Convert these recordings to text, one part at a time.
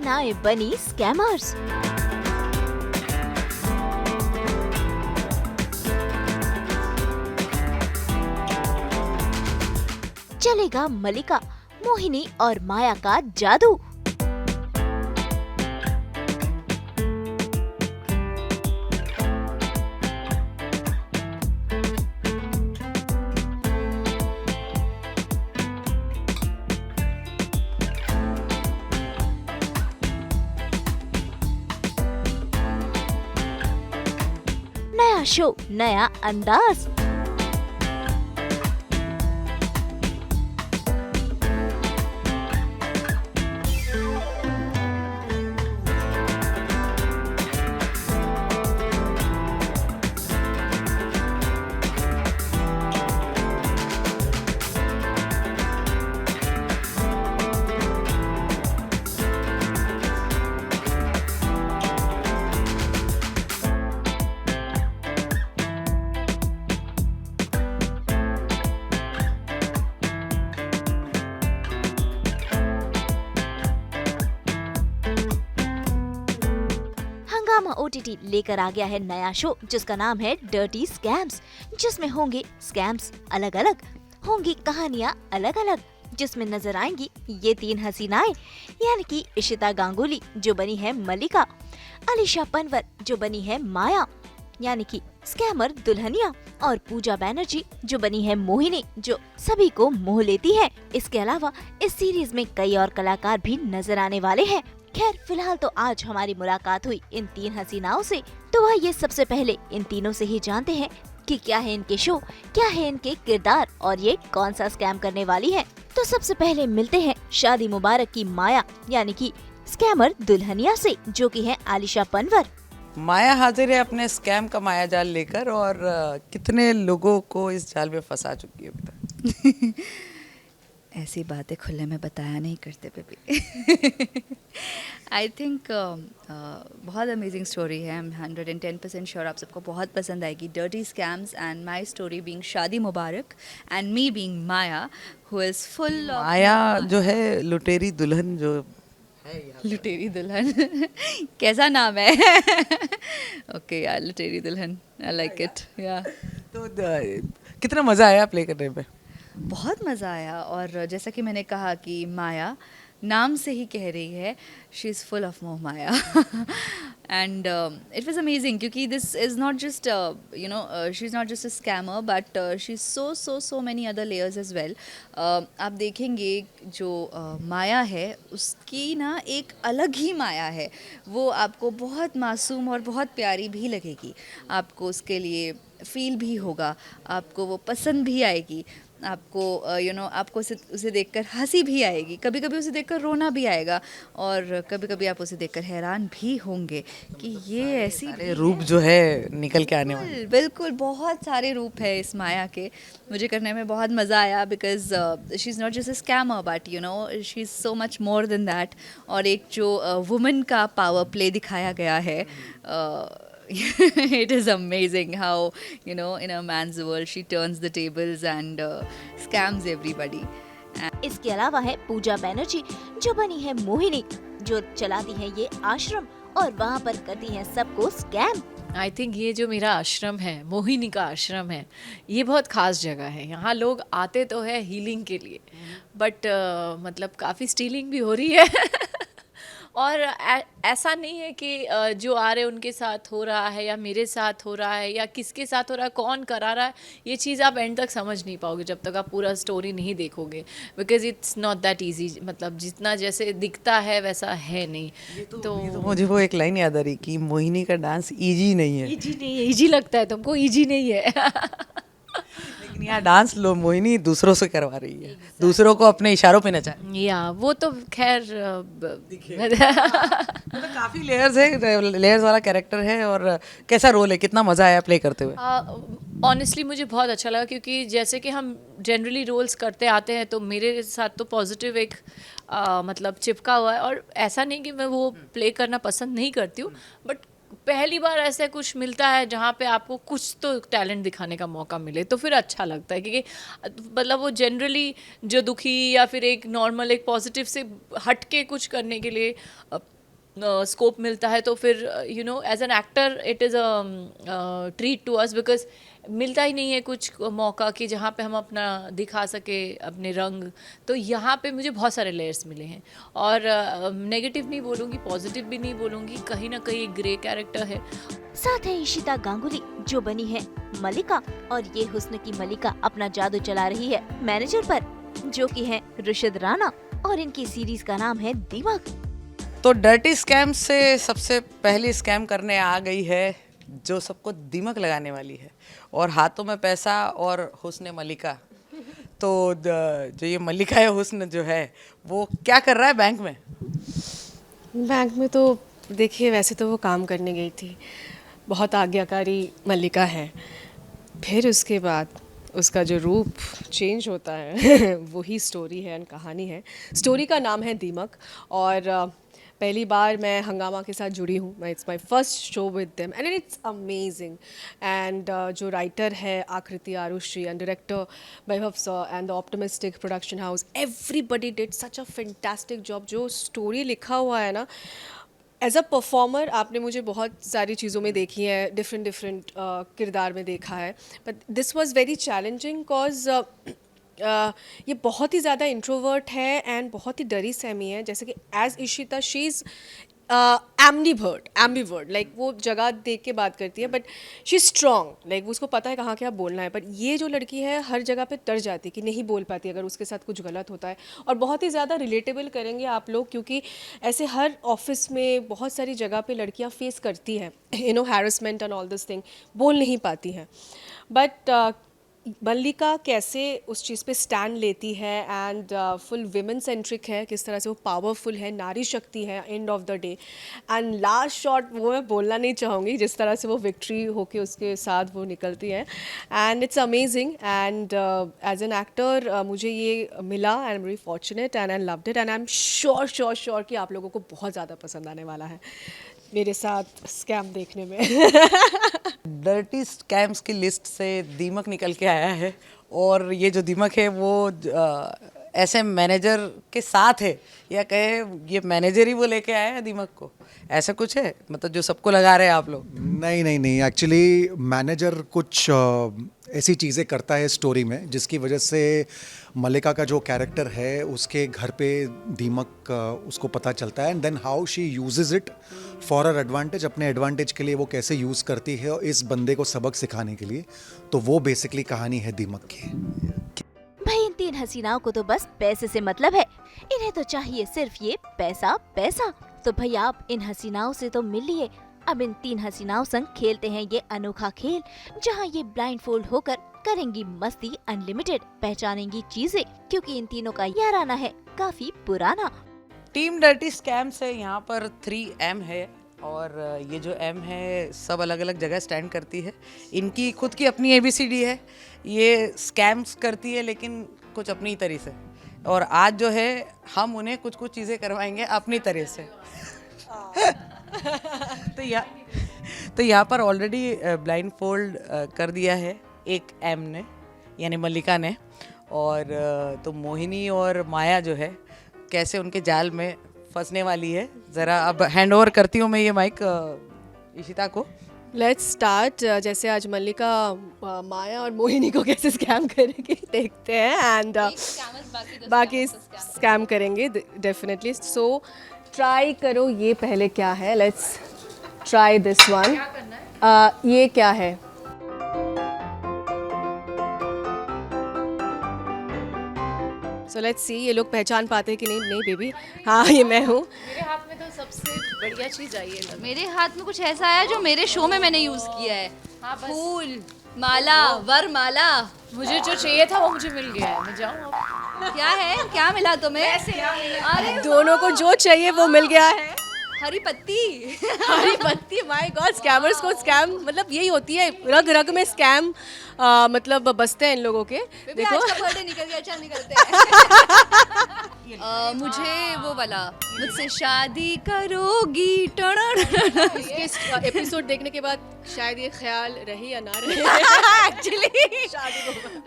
हसीनाएं बनी स्कैमर्स। चलेगा मलिका, मोहिनी और माया का जादू। नया शो, नया अंदाज। हंगामा ओटीटी लेकर आ गया है नया शो जिसका नाम है डर्टी स्कैम्स, जिसमें होंगे स्कैम्स अलग अलग, होंगी कहानियां अलग अलग, जिसमें नजर आएंगी ये तीन हसीनाएं, यानी कि इशिता गांगुली जो बनी है मलिका, अलीशा पनवर जो बनी है माया यानी कि स्कैमर दुल्हनिया, और पूजा बैनर्जी जो बनी है मोहिनी जो सभी को मोह लेती है। इसके अलावा इस सीरीज में कई और कलाकार भी नजर आने वाले हैं। खैर फिलहाल तो आज हमारी मुलाकात हुई इन तीन हसीनाओं से, तो आइए सबसे पहले इन तीनों से ही जानते हैं कि क्या है इनके शो, क्या है इनके किरदार और ये कौन सा स्कैम करने वाली है। तो सबसे पहले मिलते हैं शादी मुबारक की माया यानी कि स्कैमर दुल्हनिया से, जो की है आलिशा पनवर। माया हाजिर है अपने स्कैम का माया जाल लेकर, और कितने लोगों को इस जाल में फंसा चुकी है अभी तक। ऐसी बातें खुले में बताया नहीं करते बेबी। आई थिंक बहुत अमेजिंग स्टोरी है। आई एम 110% श्योर आप सबको बहुत पसंद आएगी। Dirty scams and my story being Shaadi Mubarak and me being Maya who is full of Maya जो है लुटेरी दुल्हन जो लुटेरी दुल्हन। कैसा नाम है? ओके यार, लुटेरी दुल्हन, आई लाइक इट। या तो कितना मजा आया प्ले करने में? बहुत मज़ा आया, और जैसा कि मैंने कहा कि माया नाम से ही कह रही है शी इज़ फुल ऑफ मोह माया। एंड इट वाज अमेजिंग क्योंकि this is not just she is not just a scammer but she is so many other layers as well. आप देखेंगे जो माया है उसकी ना एक अलग ही माया है, वो आपको बहुत मासूम और बहुत प्यारी भी लगेगी, आपको उसके लिए फील भी होगा, आपको वो पसंद भी आएगी, आपको आपको उसे देखकर हंसी भी आएगी, कभी कभी उसे देखकर रोना भी आएगा, और कभी कभी आप उसे देखकर हैरान भी होंगे कि ये ऐसी सारे रूप जो है निकल के आने वाले। बिल्कुल बहुत सारे रूप है इस माया के। मुझे करने में बहुत मज़ा आया because she is not just a scammer but she is so much more than that. और एक जो वुमेन का पावर प्ले दिखाया गया है, it is amazing how in a man's world she turns the tables and scams everybody. इसके अलावा है पूजा बैनर्जी जो बनी है मोहिनी, जो चलाती है ये आश्रम और वहाँ पर करती है सबको स्कैम। आई थिंक ये जो मेरा आश्रम है, मोहिनी का आश्रम है, ये बहुत ख़ास जगह है। यहाँ लोग आते तो है हीलिंग के लिए, बट मतलब काफ़ी स्टीलिंग भी हो रही है। और ऐसा नहीं है कि जो आ रहे उनके साथ हो रहा है या मेरे साथ हो रहा है या किसके साथ हो रहा है, कौन करा रहा है, ये चीज़ आप एंड तक समझ नहीं पाओगे जब तक आप पूरा स्टोरी नहीं देखोगे, because it's not that easy. मतलब जितना जैसे दिखता है वैसा है नहीं। ये तो मुझे वो एक लाइन याद आ रही कि मोहिनी का डांस इजी नहीं है। ईजी नहीं है, ईजी लगता है तुमको, ईजी नहीं है। लेकिन यहाँ डांस लो मोहिनी दूसरों से करवा रही है, दूसरों को अपने इशारों पे नचा। या वो तो खैर मतलब काफी लेयर्स है, लेयर्स वाला कैरेक्टर है। और कैसा रोल है, कितना मजा आया प्ले करते हुए? ऑनेस्टली मुझे बहुत अच्छा लगा क्योंकि जैसे कि हम जनरली रोल्स करते आते हैं तो मेरे साथ तो पॉजिटिव एक मतलब चिपका हुआ है। और ऐसा नहीं कि मैं वो प्ले करना पसंद नहीं करती हूँ, बट पहली बार ऐसे कुछ मिलता है जहाँ पे आपको कुछ तो टैलेंट दिखाने का मौका मिले तो फिर अच्छा लगता है, क्योंकि मतलब वो जनरली जो दुखी या फिर एक नॉर्मल एक पॉजिटिव से हट के कुछ करने के लिए स्कोप मिलता है, तो फिर you know as an actor it is a treat to us, because मिलता ही नहीं है कुछ मौका कि जहाँ पे हम अपना दिखा सके अपने रंग। तो यहाँ पे मुझे बहुत सारे लेयर्स मिले हैं, और नेगेटिव नहीं बोलूँगी, पॉजिटिव भी नहीं बोलूँगी, कहीं ना कहीं एक ग्रे कैरेक्टर है। साथ है इशिता गांगुली जो बनी है मलिका, और ये हुस्न की मलिका अपना जादू चला रही है मैनेजर पर, जो कि है रुशिद राणा, और इनकी सीरीज का नाम है दीमक। तो डर्टी स्कैम से सबसे पहली स्कैम करने आ गई है जो सबको दीमक लगाने वाली है, और हाथों में पैसा और हुस्न मलिका। तो जो ये मलिका है हुस्न जो है वो क्या कर रहा है बैंक में? बैंक में तो देखिए, वैसे तो वो काम करने गई थी, बहुत आज्ञाकारी मल्लिका है। फिर उसके बाद उसका जो रूप चेंज होता है वही स्टोरी है, कहानी है। स्टोरी का नाम है दीमक, और पहली बार मैं हंगामा के साथ जुड़ी हूँ। It's my first show with them and it's amazing. And जो राइटर है Aakriti Arushi and director Vaibhav sir and the optimistic production house, everybody did such a fantastic job. जो स्टोरी लिखा हुआ है ना, एज अ परफॉर्मर आपने मुझे बहुत सारी चीज़ों में देखी है, डिफरेंट किरदार में देखा है, but this was very challenging cause ये बहुत ही ज़्यादा इंट्रोवर्ट है एंड बहुत ही डरी सहमी है। जैसे कि as Ishita she is ambivert, like वो जगह देख के बात करती है, but she is strong, like उसको पता है कहाँ क्या बोलना है। बट ये जो लड़की है हर जगह पे डर जाती है कि नहीं बोल पाती अगर उसके साथ कुछ गलत होता है। और बहुत ही ज़्यादा रिलेटेबल करेंगे आप लोग, क्योंकि ऐसे हर ऑफिस में बहुत सारी जगह पे लड़कियाँ फेस करती हैं, you know, harassment and all this thing, बोल नहीं पाती हैं। बट मल्लिका कैसे उस चीज़ पे स्टैंड लेती है एंड फुल विमेन सेंट्रिक है, किस तरह से वो पावरफुल है, नारी शक्ति है end of the day. And last shot वो मैं बोलना नहीं चाहूँगी, जिस तरह से वो विक्ट्री होके उसके साथ वो निकलती है, and it's amazing. And as an actor मुझे ये मिला and I am very fortunate and I loved it, and I am sure कि आप लोगों को बहुत ज़्यादा पसंद आने वाला है मेरे साथ स्कैम देखने में। डर्टी स्कैम्स की लिस्ट से दीमक निकल के आया है, और ये जो दीमक है वो ऐसे मैनेजर के साथ है, या कहे ये मैनेजर ही वो लेके आया है दीमक को, ऐसा कुछ है? मतलब जो सबको लगा रहे हैं आप लोग? नहीं, एक्चुअली मैनेजर कुछ ऐसी चीज़ें करता है स्टोरी में जिसकी वजह से मल्लिका का जो कैरेक्टर है उसके घर पे दीमक उसको पता चलता है, and then how she uses it for her advantage, अपने एडवांटेज के लिए वो कैसे यूज़ करती है इस बंदे को सबक सिखाने के लिए। तो वो बेसिकली कहानी है दीमक की। भाई इन तीन हसीनाओं को तो बस पैसे से मतलब है, इन्हें तो चाहिए सिर्फ ये पैसा पैसा। तो भैया आप इन हसीनाओं से तो मिल लिए, अब इन तीन हसीनाओं संग खेलते हैं ये अनोखा खेल, जहां ये ब्लाइंड फोल्ड होकर करेंगी मस्ती अनलिमिटेड, पहचानेंगी चीजें, क्योंकि इन तीनों का याराना है काफी पुराना। टीम डर्टी स्कैम से यहाँ पर 3M है, और ये जो M है सब अलग अलग जगह स्टैंड करती है। इनकी खुद की अपनी ABCD है, ये स्कैम्स करती है लेकिन कुछ अपनी तरह से, और आज जो है हम उन्हें कुछ कुछ चीज़ें करवाएंगे अपनी तरह से। तो यहाँ पर ऑलरेडी ब्लाइंड फोल्ड कर दिया है एक M ने, यानी मल्लिका ने, और तो मोहिनी और माया जो है कैसे उनके जाल में फंसने वाली है। ज़रा अब हैंड ओवर करती हूँ मैं ये माइक इशिता को। Let's start. जैसे आज मल्लिका माया और मोहिनी को कैसे स्कैम करेगी देखते हैं, एंड बाकी स्कैम करेंगे डेफिनेटली। सो ट्राई करो, ये पहले क्या है, लेट्स ट्राई दिस वन। ये क्या है? सो लेट्स सी ये लोग पहचान पाते हैं कि नहीं। नहीं बेबी, हाँ ये मैं हूँ। मेरे हाथ में तो सबसे बढ़िया चीज़ आई है। मेरे हाथ में कुछ ऐसा आया जो मेरे शो में मैंने यूज किया है। फूल, माला, वरमाला। मुझे जो चाहिए था वो मुझे मिल गया है, मैं जाऊँ अब? क्या है, क्या मिला तुम्हें? अरे दोनों को जो चाहिए वो मिल गया है। हरी पत्ती। हरी पत्ती, माय गॉड, स्कैमर्स को स्कैम मतलब यही होती है, रग रग में स्कैम मतलब बसते हैं इन लोगों के। देखो आज का बर्थडे निकल गया, चल निकलते हैं। मुझे वो वाला मुझसे शादी करोगी इसके एपिसोड देखने के बाद शायद ये ख्याल रहे या ना रहे। एक्चुअली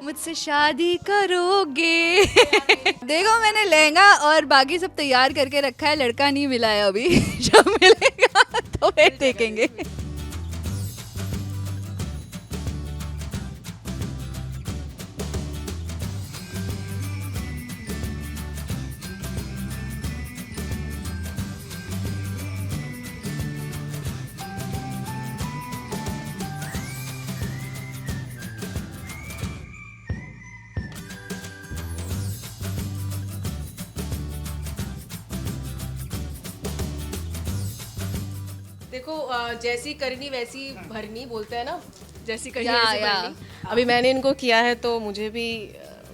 मुझसे शादी करोगे। देखो मैंने लहंगा और बाकी सब तैयार करके रखा है, लड़का नहीं मिला है अभी। जब मिलेगा तो फिर देखेंगे। देखो जैसी करनी वैसी भरनी बोलते हैं ना, जैसी करनी या, वैसी या। भरनी। अभी मैंने इनको किया है तो मुझे भी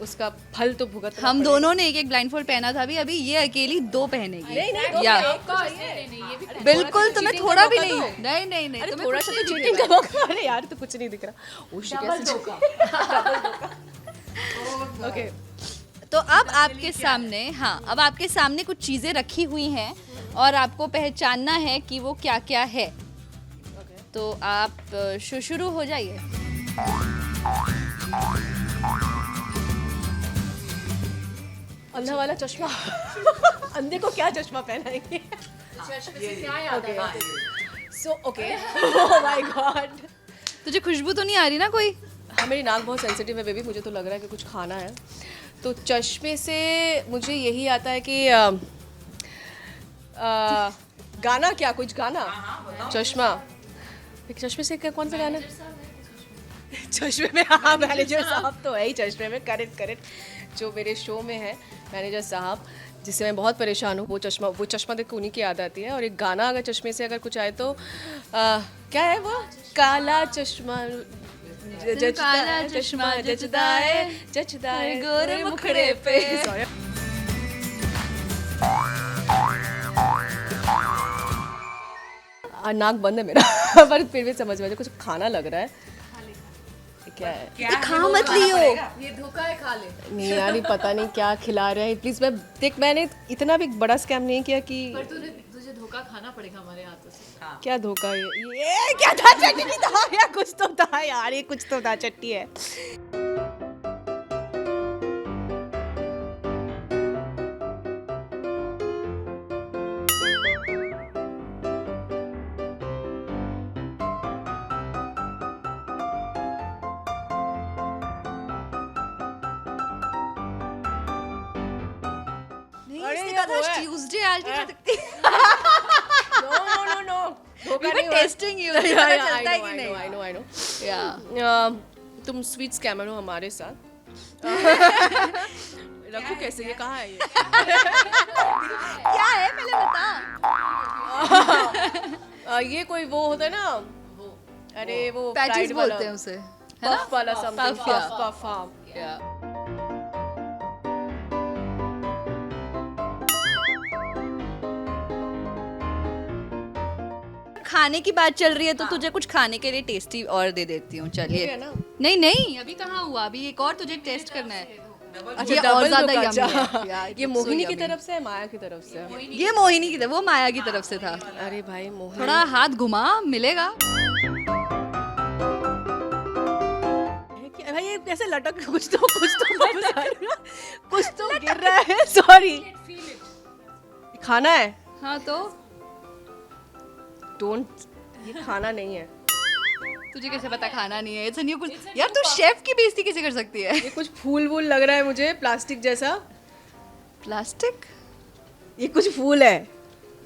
उसका फल तो भुगतना हम पड़ेगा। दोनों ने एक एक ब्लाइंडफोल्ड पहना था अभी ये अकेली 2 पहनेगी। नहीं नहीं दो या एक का ये। बिल्कुल तुम्हें थोड़ा भी cheating नहीं। का नहीं नहीं नहीं अरे तुम्हें थोड़ा कुछ सा नहीं तो मिलेगा। चीटिंग का मौका। अरे यार तो कुछ नहीं दिख रहा। Oh shit okay. तो अब आपके सामने, हाँ अब आपके सामने कुछ चीजें रखी हुई हैं और आपको पहचानना है कि वो क्या क्या है। तो आप शुरू हो जाइए। अंधा वाला चश्मा। अंधे को क्या चश्मा पहनाएंगे? So okay. Oh my God. तुझे खुशबू तो नहीं आ रही ना कोई? हाँ मेरी नाक बहुत सेंसिटिव है बेबी, मुझे तो लग रहा है कि कुछ खाना है। तो चश्मे से मुझे यही आता है कि गाना, क्या कुछ गाना? चश्मा। चश्मे से क्या, कौन सा गाना? चश्मे में, हाँ मैनेजर साहब तो है ही चश्मे में। Correct correct. जो मेरे शो में है मैनेजर साहब, जिससे मैं बहुत परेशान हूँ, वो चश्मा देख के उन्हीं की याद आती है। और एक गाना अगर चश्मे से अगर कुछ आए तो क्या है वो? काला चश्मा काला चश्मा जचदा है गोरे मुखड़े पे। Sorry. नाक बंद है मेरा। पर फिर भी समझ में कुछ खाना लग रहा है। क्या है? खा मत लियो। ये धोखा है, खा ले। नहीं यार ये पता नहीं क्या खिला रहे हैं। प्लीज मैंने इतना भी बड़ा स्कैम नहीं किया कि पर तुझे धोखा खाना पड़ेगा हमारे हाथों से। क्या धोखा है ये क्या था? चटनी था या कुछ तो था यार, ये कुछ तो था, चटनी है। अरे इसने कहा था ट्यूसडे आज नहीं खा सकती। नो धोखा We were नहीं हुआ। testing you, मुझे पता चलता है कि I नहीं। know. या तुम स्वीट स्कैमर हो हमारे साथ। रखो कैसे, ये कहाँ है ये? क्या है पहले बता। ये कोई वो होता है ना, अरे वो पैचेस Pride वाला, बोलते हैं उसे, है ना? पफ वाला समथिंग, Puff, yeah. पफ हाँ। खाने की बात चल रही है तो तुझे कुछ खाने के लिए टेस्टी और दे देती हूँ। चलिए। है ना? नहीं नहीं अभी कहाँ हुआ, अभी एक और तुझे टेस्ट करना है। अच्छा ये और double ज्यादा धोखा, यम्मी है। अच्छा। Yeah, it ये looks so मोहिनी की yummy. तरफ से है, माया की तरफ से है? ये मोहिनी की तरफ, वो माया की तरफ से था। अरे भाई मोहिनी थोड़ा हाथ घुमा, मिलेगा। भाई ये कैसे लटक, कुछ तो कुछ तो गिर रहा है। सॉरी। खाना है? हाँ तो डोंट, ये खाना नहीं है। तुझे कैसे पता खाना नहीं है? इट्स न्यू कुछ। यार तू शेफ की बेइज्जती कैसे कर सकती है? ये कुछ फूल वूल लग रहा है मुझे, प्लास्टिक जैसा। प्लास्टिक? ये कुछ फूल है।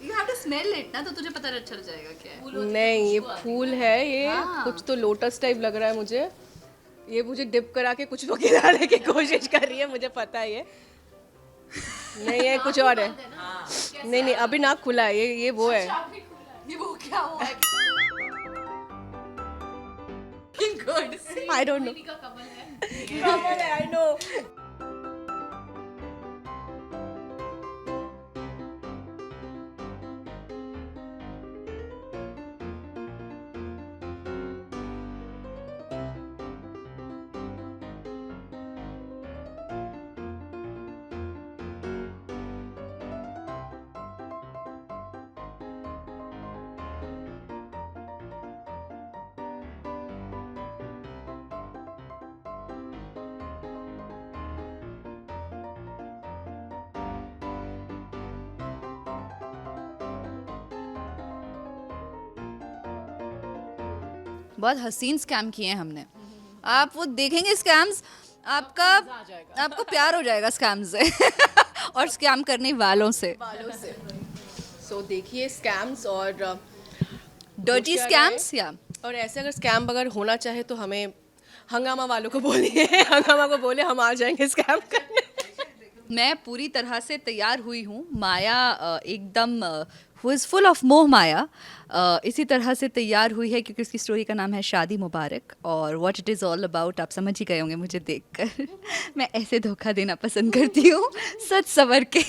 You have to smell it ना, तो तुझे पता चल जाएगा क्या है। नहीं ये फूल है, ये हाँ। कुछ तो लोटस टाइप लग रहा है मुझे। ये मुझे डिप करा के कुछ तो खिलाने की कोशिश कर रही है, मुझे पता है ये। नहीं ये कुछ और है। नहीं नहीं अभी नाक खुला है, ये वो है। ये वो क्या हुआ है? I don't know. कमल है, आई नो। बहुत हसीन स्कैम किए हैं हमने। आप वो देखेंगे स्कैम्स, आपको प्यार हो जाएगा स्कैम से और स्कैम करने वालों से। सो देखिए स्कैम्स और डर्टी स्कैम्स या और ऐसे अगर स्कैम अगर होना चाहे तो हमें हंगामा वालों को बोलिए, हंगामा को बोले, हम आ जाएंगे स्कैम करने। मैं पूरी तरह से तैयार हुई हूँ। माया एकदम हु इज़ फुल ऑफ मोह माया इसी तरह से तैयार हुई है क्योंकि उसकी स्टोरी का नाम है शादी मुबारक। और what it is all about आप समझ ही गए होंगे मुझे देखकर। मैं ऐसे धोखा देना पसंद करती हूँ, सच सवर के।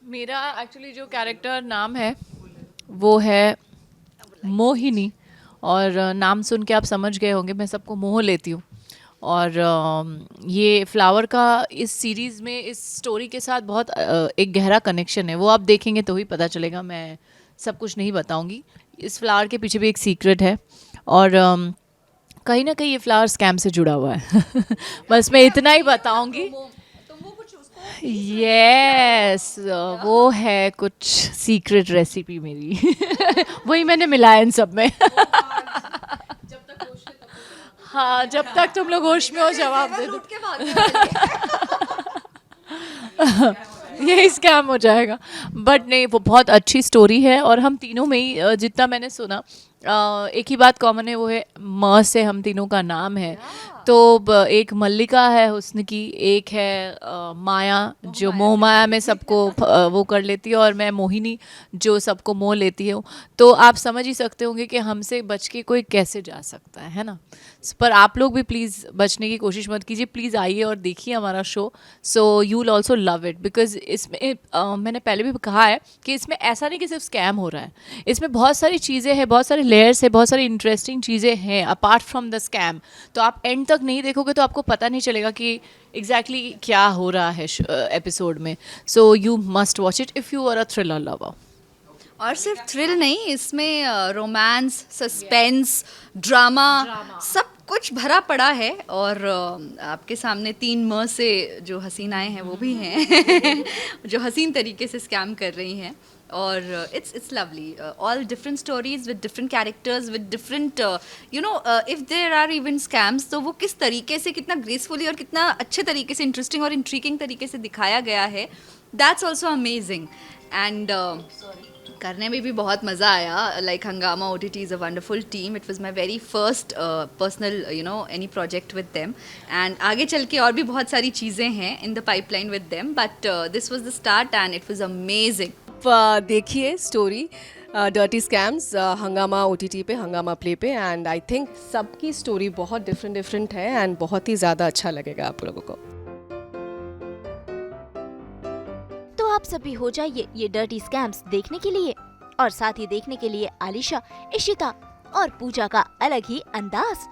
मेरा एक्चुअली जो कैरेक्टर नाम है वो है मोहिनी, और नाम सुन के आप समझ गए होंगे मैं सबको मोह लेती हूँ। और ये फ्लावर का इस सीरीज़ में इस स्टोरी के साथ बहुत एक गहरा कनेक्शन है, वो आप देखेंगे तो ही पता चलेगा, मैं सब कुछ नहीं बताऊंगी। इस फ्लावर के पीछे भी एक सीक्रेट है और कहीं ना कहीं ये फ्लावर स्कैम से जुड़ा हुआ है। बस मैं इतना ही बताऊंगी। यस वो है कुछ सीक्रेट रेसिपी मेरी। वही मैंने मिलाया इन सब में। हाँ, जब तक तुम लोग होश में हो जवाब दे दो। यही स्कैम हो जाएगा। बट नहीं, वो बहुत अच्छी स्टोरी है और हम तीनों में ही जितना मैंने सुना एक ही बात कॉमन है, वो है म से हम तीनों का नाम है। तो एक मल्लिका है हुस्न की, एक है माया जो मोह माया में सबको वो कर लेती है, और मैं मोहिनी जो सबको मोह लेती हूँ। तो आप समझ ही सकते होंगे कि हमसे बच के कोई कैसे जा सकता है ना। पर आप लोग भी प्लीज़ बचने की कोशिश मत कीजिए, प्लीज़ आइए और देखिए हमारा show. So you will also love it because इसमें मैंने पहले भी कहा है कि इसमें ऐसा नहीं कि सिर्फ स्कैम हो रहा है, इसमें बहुत सारी चीज़ें हैं, बहुत सारे लेयर्स है, बहुत सारी इंटरेस्टिंग चीज़ें हैं अपार्ट फ्रॉम द स्कैम। तो आप एंड तक नहीं देखोगे तो आपको पता नहीं चलेगा कि एग्जैक्टली क्या हो रहा है एपिसोड में। So you must watch it if you are a thriller lover. और सिर्फ थ्रिल नहीं, इसमें रोमांस, सस्पेंस, ड्रामा सब कुछ भरा पड़ा है। और आपके सामने 3 म से जो हसीनाएं हैं वो भी हैं जो हसीन तरीके से स्कैम कर रही हैं। और it's lovely, all different stories with different characters with different if there are even scams तो वो किस तरीके से, कितना gracefully और कितना अच्छे तरीके से, इंटरेस्टिंग और इंट्रीगिंग तरीके से दिखाया गया है। that's also amazing and करने में भी बहुत मज़ा आया। लाइक हंगामा OTT is a wonderful team. It was my very first personal any project with them and आगे चल के और भी बहुत सारी चीज़ें हैं in the pipeline with them, but this was the start and it was amazing. देखिए स्टोरी डर्टी स्कैम्स हंगामा OTT पे, हंगामा प्ले पे, एंड आई थिंक सबकी स्टोरी बहुत डिफरेंट है एंड बहुत ही ज़्यादा अच्छा लगेगा आप लोगों को। तो आप सभी हो जाइए ये डर्टी स्कैम्स देखने के लिए, और साथ ही देखने के लिए आलिशा, इशिता और पूजा का अलग ही अंदाज।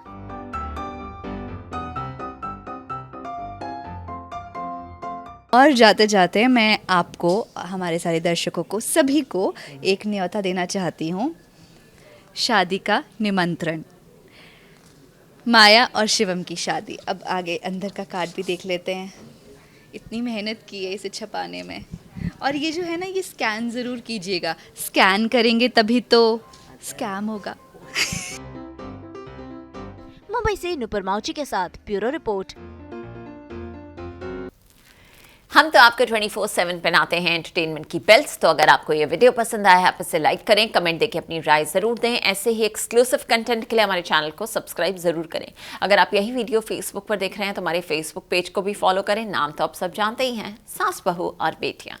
और जाते जाते मैं आपको, हमारे सारे दर्शकों को, सभी को एक न्योता देना चाहती हूँ, शादी का निमंत्रण। माया और शिवम की शादी। अब आगे अंदर का कार्ड भी देख लेते हैं। इतनी मेहनत की है इसे छपाने में, और ये जो है ना, ये स्कैन ज़रूर कीजिएगा, स्कैन करेंगे तभी तो स्कैम होगा। मुंबई से नुपुर माउची के साथ ब्यूरो रिपोर्ट। हम तो आपको 24/7 पहनाते हैं एंटरटेनमेंट की बेल्ट्स। तो अगर आपको ये वीडियो पसंद आया है, आप इसे लाइक करें, कमेंट देके अपनी राय ज़रूर दें। ऐसे ही एक्सक्लूसिव कंटेंट के लिए हमारे चैनल को सब्सक्राइब ज़रूर करें। अगर आप यही वीडियो फेसबुक पर देख रहे हैं तो हमारे फेसबुक पेज को भी फॉलो करें। नाम तो आप सब जानते ही हैं, सास बहू और बेटियाँ।